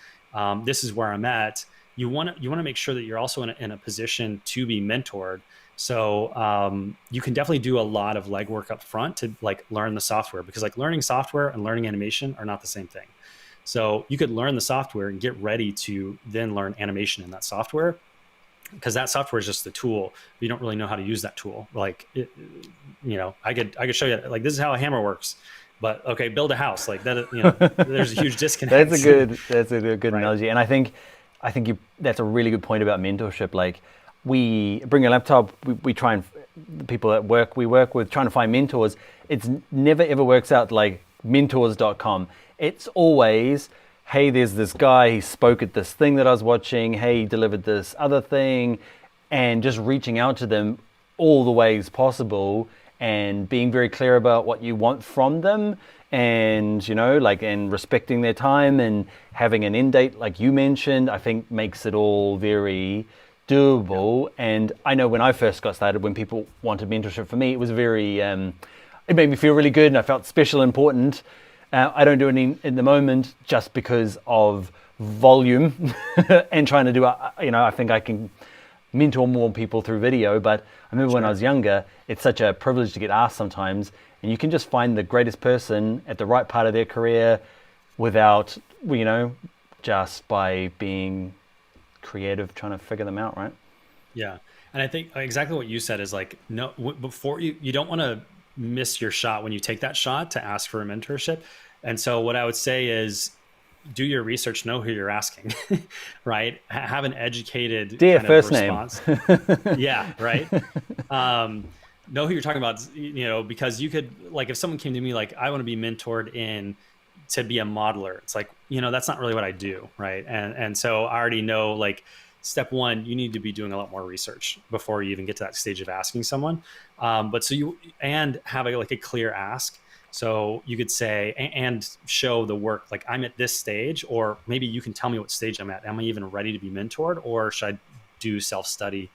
This is where I'm at." You want to make sure that you're also in a position to be mentored. So you can definitely do a lot of legwork up front to like learn the software, because like learning software and learning animation are not the same thing. So you could learn the software and get ready to then learn animation in that software, because that software is just the tool. But you don't really know how to use that tool. Like, I could show you like this is how a hammer works, but okay, build a house like that. There's a huge disconnect. That's a good Right. analogy, and I think that's a really good point about mentorship. Like, we bring a laptop, we try and the people at work we work with trying to find mentors. It's never ever works out like mentors.com. It's always, hey, there's this guy, he spoke at this thing that I was watching, hey, he delivered this other thing, and just reaching out to them all the ways possible and being very clear about what you want from them, and and respecting their time and having an end date like you mentioned, I think makes it all very doable. And I know when I first got started, when people wanted mentorship for me, it was very it made me feel really good and I felt special and important. I don't do it in the moment just because of volume and trying to do I think I can mentor more people through video. But I remember when I was younger, it's such a privilege to get asked sometimes, and you can just find the greatest person at the right part of their career without, just by being creative, trying to figure them out, right? Yeah. And I think exactly what you said is like, no, before you don't want to miss your shot when you take that shot to ask for a mentorship. And so what I would say is do your research, know who you're asking, right? Have an educated Dear kind of first name. response. Yeah. Right. Know who you're talking about, because you could, like, if someone came to me, like, I want to be mentored to be a modeler. It's like, that's not really what I do. Right. And so I already know, like, step one, you need to be doing a lot more research before you even get to that stage of asking someone. But so and have like a clear ask. So you could say, and show the work, like, I'm at this stage, or maybe you can tell me what stage I'm at. Am I even ready to be mentored, or should I do self-study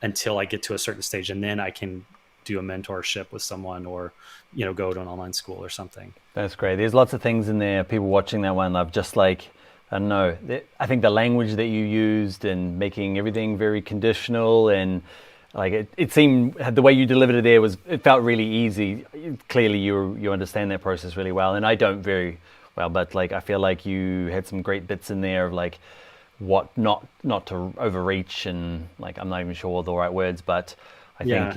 until I get to a certain stage, and then I can do a mentorship with someone, or, go to an online school or something. That's great. There's lots of things in there. People watching that one love, just like, I don't know. I think the language that you used and making everything very conditional, and like it seemed the way you delivered it there it felt really easy. Clearly, you understand that process really well, and I don't very well, but like I feel like you had some great bits in there of like what not to overreach, and like I'm not even sure all the right words, but I think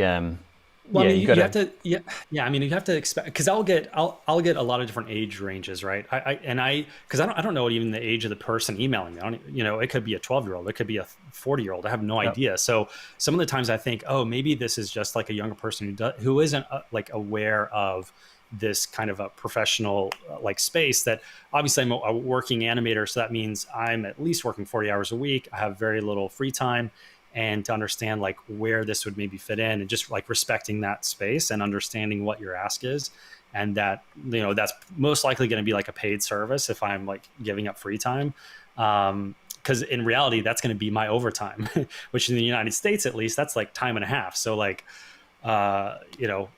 Well, I mean, you you got have to, yeah. I mean, you have to expect, because I'll get a lot of different age ranges, right? Because I don't know even the age of the person emailing me. I don't, it could be a 12-year-old, it could be a 40-year-old. I have no idea. So some of the times I think, oh, maybe this is just like a younger person who isn't like aware of this kind of a professional like space. That obviously I'm a working animator, so that means I'm at least working 40 hours a week. I have very little free time, and to understand like where this would maybe fit in, and just like respecting that space and understanding what your ask is, and that that's most likely going to be like a paid service if I'm like giving up free time, because in reality that's going to be my overtime, which in the United States at least that's like time and a half. So like I'm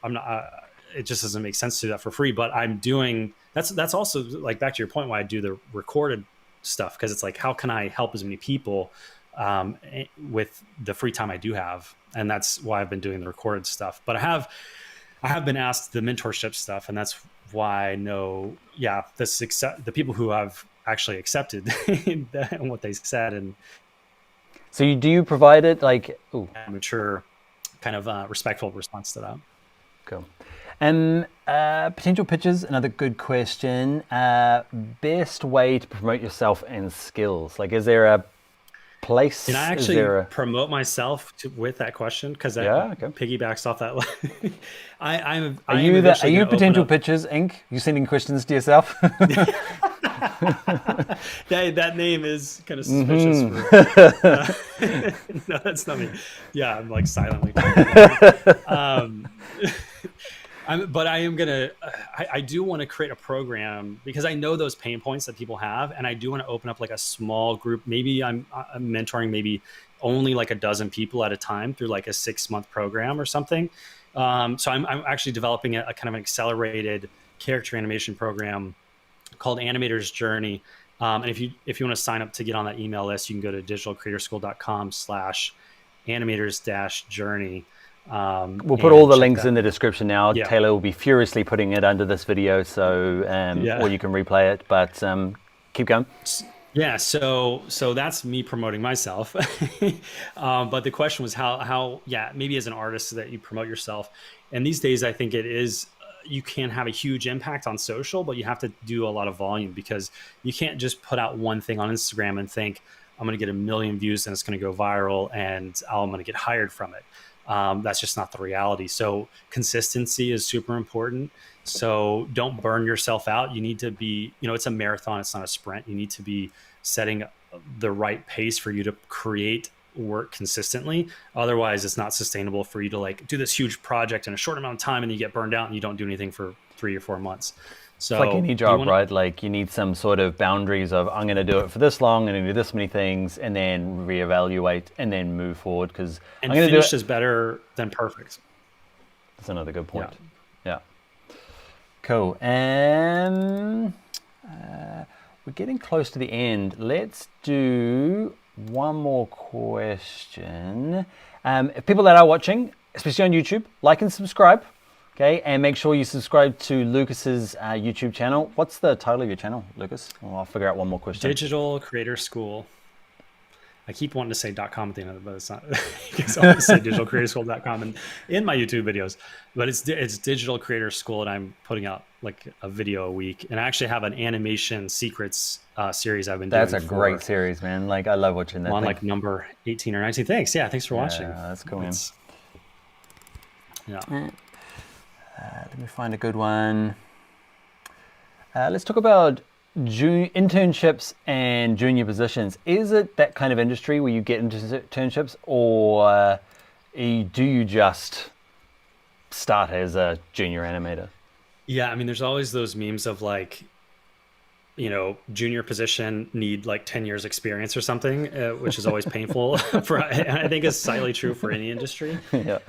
not it just doesn't make sense to do that for free. But I'm doing that's also like back to your point why I do the recorded stuff, because it's like, how can I help as many people with the free time I do have? And that's why I've been doing the recorded stuff. But I have been asked the mentorship stuff, and that's why I know, the people who have actually accepted and what they said, and So do you provide it like, ooh, mature, kind of respectful response to that. cool. Potential pitches, another good question. Best way to promote yourself and skills. Like, is there a place? And I actually promote myself with that question, because that piggybacks off that. Are you Potential Pitches Inc? You sending questions to yourself? that name is kind of suspicious. No, that's not me. Yeah, I'm like silently talking. But I am gonna. I do want to create a program, because I know those pain points that people have, and I do want to open up like a small group. Maybe I'm mentoring maybe only like a dozen people at a time through like a 6-month program or something. So I'm actually developing a kind of an accelerated character animation program called Animator's Journey. And if you want to sign up to get on that email list, you can go to digitalcreatorschool.com/animators-journey. We'll put all the links in the description now. Yeah. Taylor will be furiously putting it under this video, so or you can replay it, but keep going. Yeah, so that's me promoting myself. But the question was how maybe as an artist that you promote yourself. And these days I think it is, you can have a huge impact on social, but you have to do a lot of volume, because you can't just put out one thing on Instagram and think, I'm going to get 1 million views and it's going to go viral and I'm going to get hired from it. That's just not the reality. So consistency is super important. So don't burn yourself out. You need to be, it's a marathon. It's not a sprint. You need to be setting the right pace for you to create work consistently. Otherwise it's not sustainable for you to like do this huge project in a short amount of time and you get burned out and you don't do anything for 3 or 4 months. So it's like any job, right? Like you need some sort of boundaries of, I'm going to do it for this long, I'm going to do this many things, and then reevaluate and then move forward. Because finished is better than perfect. That's another good point. Yeah. Cool. And we're getting close to the end. Let's do one more question. If people that are watching, especially on YouTube, like and subscribe. Okay, and make sure you subscribe to Lucas's YouTube channel. What's the title of your channel, Lucas? Well, I'll figure out one more question. Digital Creator School. I keep wanting to say .com at the end of it, but it's not. Because I want to say digitalcreatorschool.com in my YouTube videos. But it's Digital Creator School, and I'm putting out like a video a week. And I actually have an animation secrets series I've been doing. That's a great series, man. Like I love watching that. I'm on like number 18 or 19. Thanks. Yeah, thanks for watching. Yeah, that's cool, man. Yeah. Let me find a good one. Let's talk about internships and junior positions. Is it that kind of industry where you get into internships, or do you just start as a junior animator? Yeah, I mean, there's always those memes of like, junior position need like 10 years experience or something, which is always painful. And I think it's slightly true for any industry. Yeah.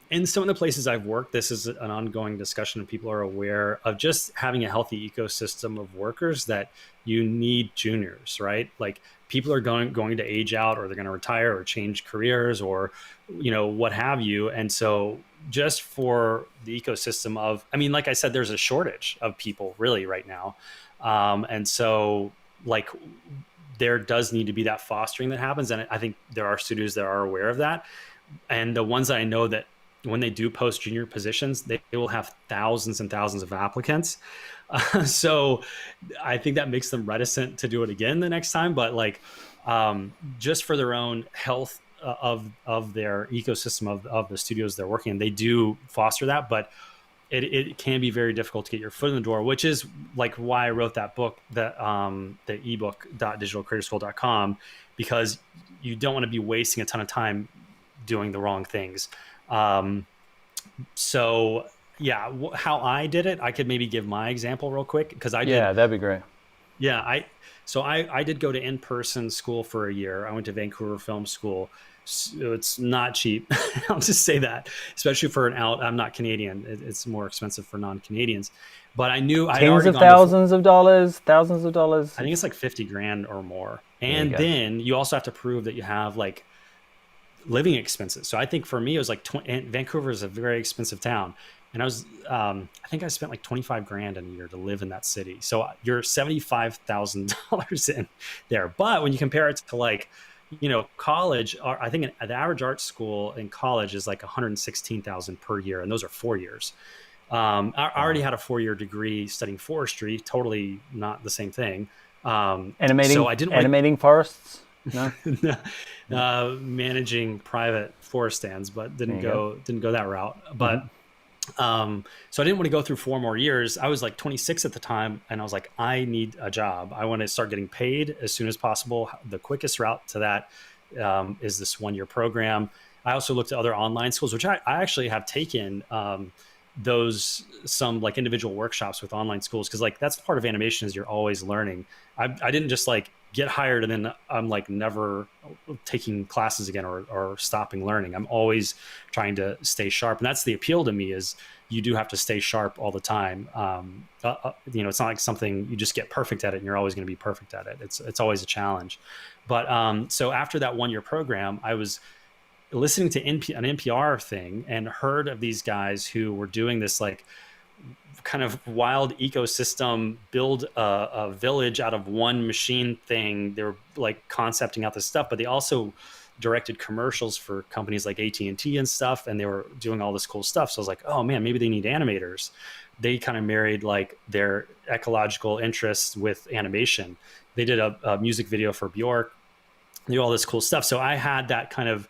In some of the places I've worked, this is an ongoing discussion, and people are aware of just having a healthy ecosystem of workers, that you need juniors, right? Like people are going to age out, or they're going to retire or change careers, or, what have you. And so just for the ecosystem of, I mean, like I said, there's a shortage of people really right now. And so like there does need to be that fostering that happens. And I think there are studios that are aware of that. And the ones that I know that when they do post junior positions, they will have thousands and thousands of applicants. So I think that makes them reticent to do it again the next time. But like just for their own health of their ecosystem of the studios they're working in, they do foster that. But it can be very difficult to get your foot in the door, which is like why I wrote that book, the ebook.digitalcreatorschool.com, because you don't want to be wasting a ton of time doing the wrong things. So yeah, how I did it, I could maybe give my example real quick, because I did. Yeah, that'd be great. Yeah, I did go to in-person school for a year. I went to Vancouver Film School. So it's not cheap. I'll just say that, especially for I'm not Canadian. It's more expensive for non-Canadians. But I knew I had Tens already of gone to, thousands of dollars, thousands of dollars. I think it's like 50 grand or more. There you And go. then you also have to prove that you have like living expenses. So I think for me, it was like and Vancouver is a very expensive town. And I think I spent like 25 grand in a year to live in that city. So you're $75,000 in there. But when you compare it to like, college, or I think the average art school in college is like 116,000 per year. And those are 4 years. I already had a 4-year degree studying forestry, totally not the same thing. So I didn't Animating forests? No. managing private forest stands, but There you didn't go that route. But so I didn't want to go through 4 more years. I was like 26 at the time, and I was like, I need a job. I want to start getting paid as soon as possible. The quickest route to that is this 1-year program. I also looked at other online schools, which I actually have taken some like individual workshops with online schools, because like that's part of animation, is you're always learning. I didn't just like get hired and then I'm like never taking classes again or stopping learning. I'm always trying to stay sharp, and that's the appeal to me, is you do have to stay sharp all the time. It's not like something you just get perfect at it and you're always going to be perfect at it. It's always a challenge. But so after that 1-year program, I was listening to an NPR thing and heard of these guys who were doing this like kind of wild ecosystem, build a village out of one machine thing. They were like concepting out this stuff, but they also directed commercials for companies like AT&T and stuff. And they were doing all this cool stuff. So I was like, oh man, maybe they need animators. They kind of married like their ecological interests with animation. They did a music video for Bjork. They do all this cool stuff. So I had that kind of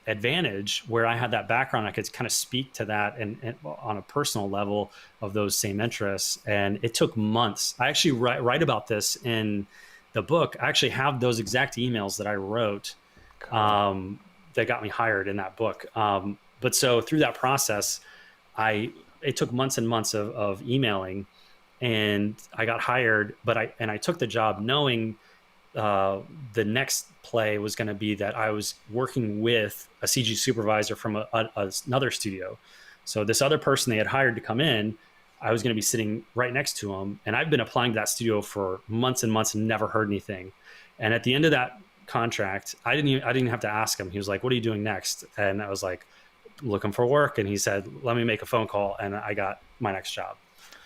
advantage where I had that background. I could kind of speak to that and on a personal level of those same interests. And it took months. I actually write about this in the book. I actually have those exact emails that I wrote that got me hired in that book. But so through that process, it took months and months of emailing, and I got hired, but I took the job knowing the next play was going to be that I was working with a CG supervisor from another studio. So this other person they had hired to come in, I was going to be sitting right next to him. And I've been applying to that studio for months and months and never heard anything. And at the end of that contract, I didn't have to ask him. He was like, "What are you doing next?" And I was like, "Looking for work." And he said, "Let me make a phone call." And I got my next job.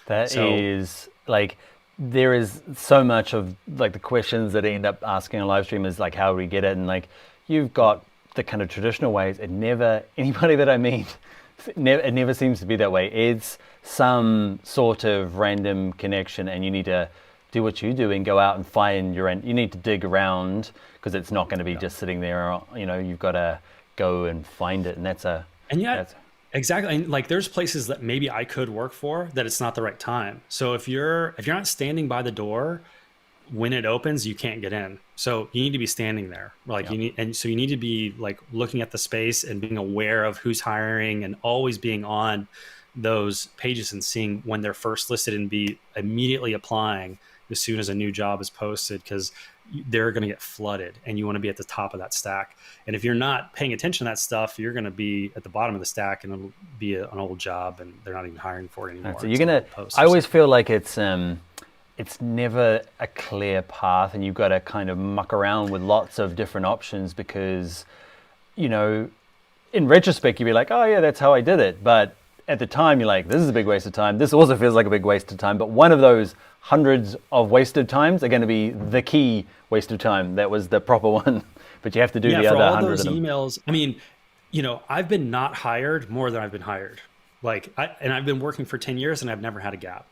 That is like, there is so much of like the questions that I end up asking on live stream is like, how do we get it? And like, you've got the kind of traditional ways. Anybody that I meet, it never seems to be that way. It's some sort of random connection, and you need to do what you do and go out and find you need to dig around, because it's not going to be just sitting there. You've got to go and find it. And exactly. And like, there's places that maybe I could work for that it's not the right time. So if you're not standing by the door when it opens, you can't get in. So you need to be standing there. Like you need to be like looking at the space and being aware of who's hiring, and always being on those pages and seeing when they're first listed, and be immediately applying as soon as a new job is posted, because they're going to get flooded and you want to be at the top of that stack. And if you're not paying attention to that stuff, you're going to be at the bottom of the stack, and it'll be an old job and they're not even hiring for it anymore. So I always feel like it's never a clear path, and you've got to kind of muck around with lots of different options, because, in retrospect, you'd be like, oh yeah, that's how I did it. But at the time, you're like, this is a big waste of time. This also feels like a big waste of time. But one of those hundreds of wasted times are going to be the key waste of time. That was the proper one. But you have to do the other 100 of them. Emails. I mean, I've been not hired more than I've been hired. And I've been working for 10 years and I've never had a gap.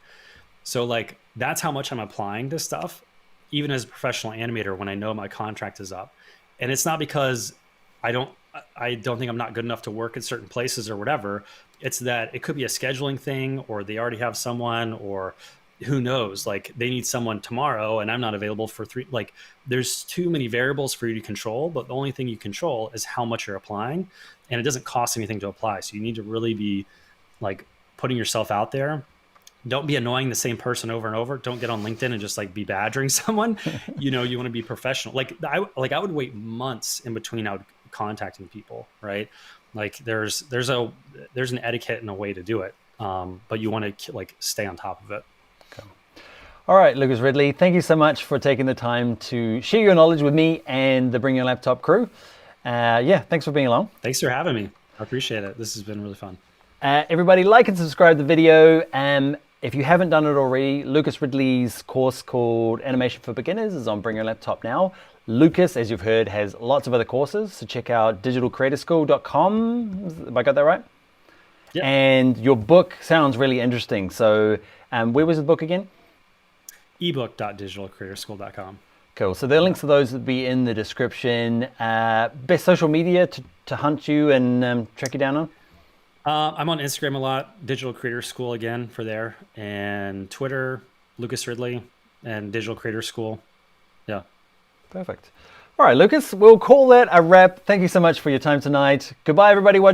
So like, that's how much I'm applying to stuff, even as a professional animator, when I know my contract is up. And it's not because I don't think I'm not good enough to work at certain places or whatever. It's that it could be a scheduling thing, or they already have someone, or who knows, like they need someone tomorrow and I'm not available for 3. Like, there's too many variables for you to control, but the only thing you control is how much you're applying, and it doesn't cost anything to apply. So you need to really be like putting yourself out there. Don't be annoying the same person over and over. Don't get on LinkedIn and just like be badgering someone. You want to be professional. I would wait months in between I would contacting people, right? Like there's an etiquette and a way to do it, but you want to like stay on top of it. Okay. All right, Lucas Ridley, thank you so much for taking the time to share your knowledge with me and the Bring Your Laptop crew. Yeah, thanks for being along. Thanks for having me. I appreciate it. This has been really fun. Everybody, like and subscribe to the video. If you haven't done it already, Lucas Ridley's course called Animation for Beginners is on Bring Your Laptop now. Lucas, as you've heard, has lots of other courses, so check out digitalcreatorschool.com. Have I got that right? Yeah. And your book sounds really interesting. So where was the book again? ebook.digitalcreatorschool.com. Cool. So the links to those will be in the description. Best social media to hunt you and track you down on? I'm on Instagram a lot, Digital Creator School again for there, and Twitter, Lucas Ridley, and Digital Creator School. Yeah. Perfect. All right, Lucas, we'll call that a wrap. Thank you so much for your time tonight. Goodbye, everybody.